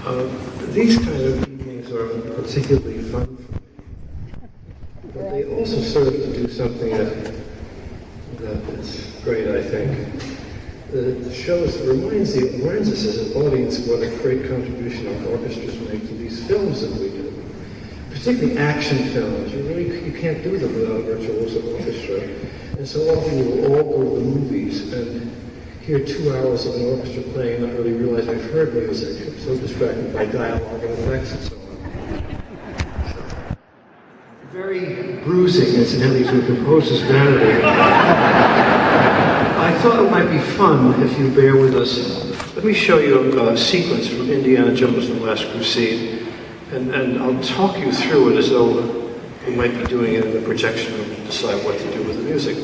These kind of evenings are particularly fun, but they also serve to do something that is great, I think. The shows reminds us as an audience what a great contribution our orchestras make to these films that we do, particularly action films. You can't do them without a virtuoso orchestra, and so often you will all go to the movies and hear 2 hours of an orchestra playing and not really realize I've heard music. I'm so distracted by dialogue and effects and so on. Very bruising, incidentally, to a composer's vanity. I thought it might be fun if you bear with us. Let me show you a sequence from Indiana Jones and the Last Crusade, and I'll talk you through it as though we might be doing it in the projection room and decide what to do with the music.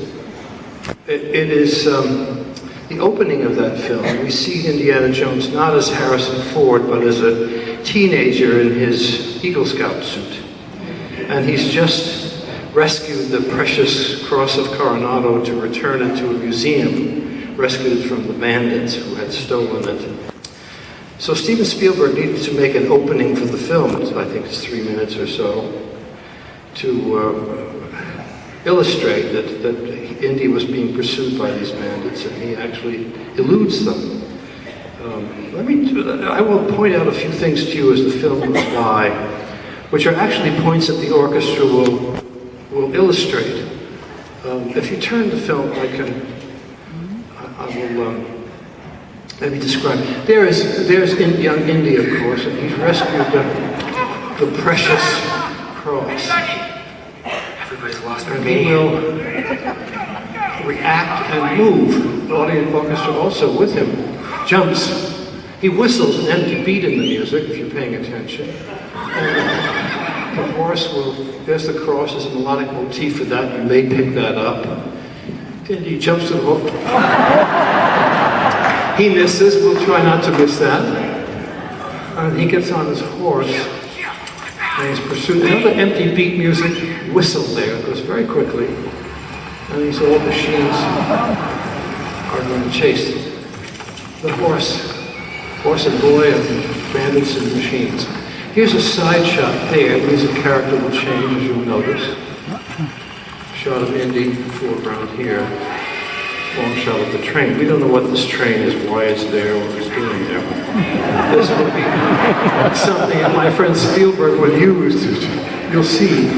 It is the opening of that film. We see Indiana Jones not as Harrison Ford, but as a teenager in his Eagle Scout suit. And he's just rescued the precious Cross of Coronado to return it to a museum, rescued it from the bandits who had stolen it. So Steven Spielberg needed to make an opening for the film, I think it's 3 minutes or so, to illustrate that Indy was being pursued by these bandits, and he actually eludes them. I will point out a few things to you as the film goes by, which are actually points that the orchestra will illustrate. If you turn the film, I will maybe describe. There's young Indy, of course, and he's rescued the precious cross. Everybody's lost their And game. he will react and move. The audience orchestra also with him jumps. He whistles an empty beat in the music, if you're paying attention. And the horse will, there's the cross, there's a melodic motif for that, you may pick that up. And he jumps to the hook. He misses, we'll try not to miss that. And he gets on his horse, and he's pursued. Another empty beat music whistle there, it goes very quickly. And these old machines are going to chase the horse and boy and bandits and machines. Here's a side shot there. The music character will change, as you'll notice. Shot of Indy, foreground here. Long shot of the train. We don't know what this train is, why it's there, what it's doing there. This would be something that my friend Spielberg would use. You'll see.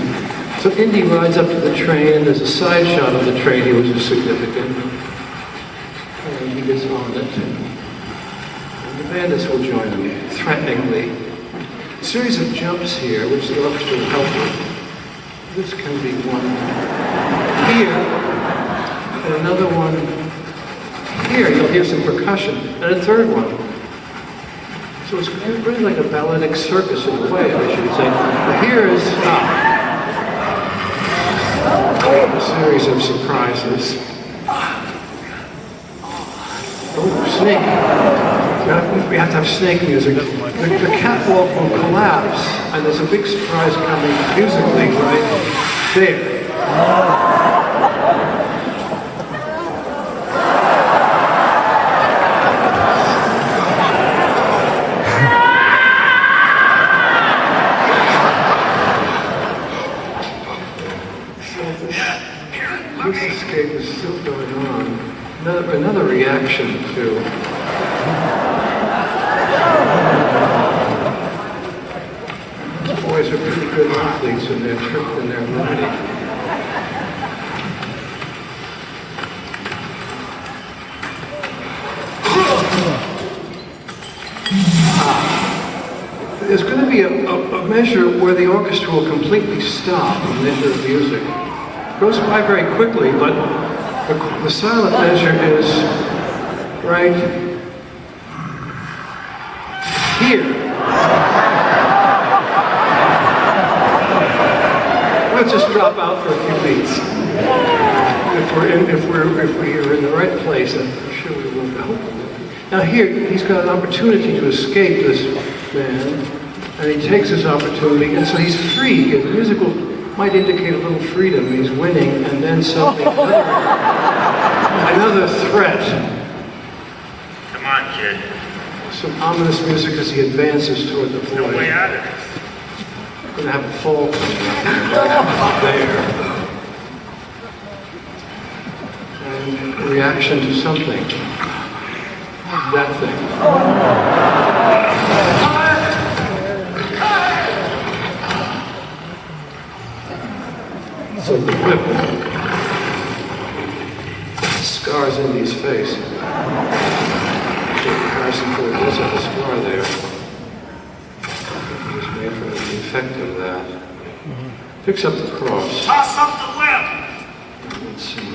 So Indy rides up to the train, and there's a side shot of the train here, which is significant. And he gets on it. And the bandits will join him, threateningly. A series of jumps here, which the orchestra will help with. This can be one here, and another one here. You'll hear some percussion, and a third one. So it's really like a balletic circus in a way, I should say. But here is a series of surprises. Oh, snake. We have to have snake music. The catwalk will collapse, and there's a big surprise coming musically right there. This escape is still going on. Another reaction to boys are pretty good athletes and they're tricked in their ability. There's going to be a measure where the orchestra will completely stop in the end of the music. It goes by very quickly, but the silent measure is right here. Let's just drop out for a few beats. If we're in the right place, I'm sure we will go. Now here, he's got an opportunity to escape this man, and he takes his opportunity, and so he's free. The musical might indicate a little freedom. He's winning, and then something, another threat. Come on, kid. some ominous music as he advances toward the No way boy. out of this. Going to have a fall coming up there. And a reaction to something. That thing. So the whip scars Indy's face. Harrison Ford does have a scar there. He was made for the effect of that. Picks up the cross. Toss up the whip! Let's see.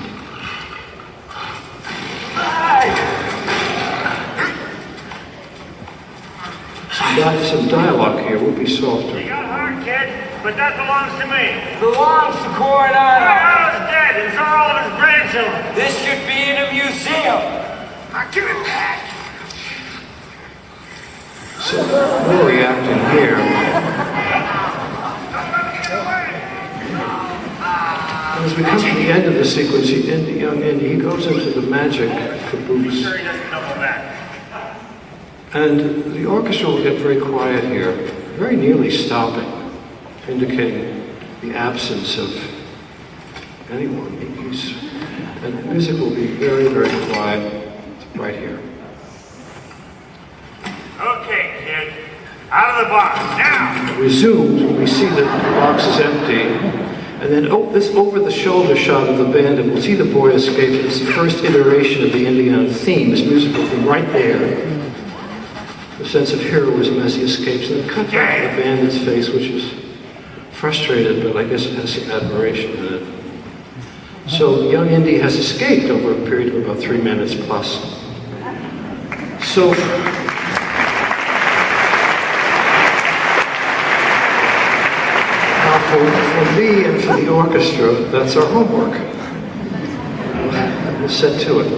Some dialogue here will be softer. You got heart, kid, but that belongs to me. Belongs to Coronado. Coronado's dead, and so are all of his grandchildren. This should be in a museum. Now give it back! So we're reacting here. As we come to the end of the sequence, young Indy, he goes into the magic caboose. Sure he doesn't double back. And the orchestra will get very quiet here, very nearly stopping, indicating the absence of anyone. And the music will be very, very quiet right here. Okay, kid. Out of the box, now! It resumes when we see that the box is empty, and then this over-the-shoulder shot of the band, and we'll see the boy escape. It's the first iteration of the Indiana theme, this musical theme, right there. The sense of heroism as he escapes, and then cut back to the bandit's face, which is frustrated, but I guess it has some admiration in it. So young Indy has escaped over a period of about 3 minutes plus. So now for me and for the orchestra, that's our homework. We'll set to it.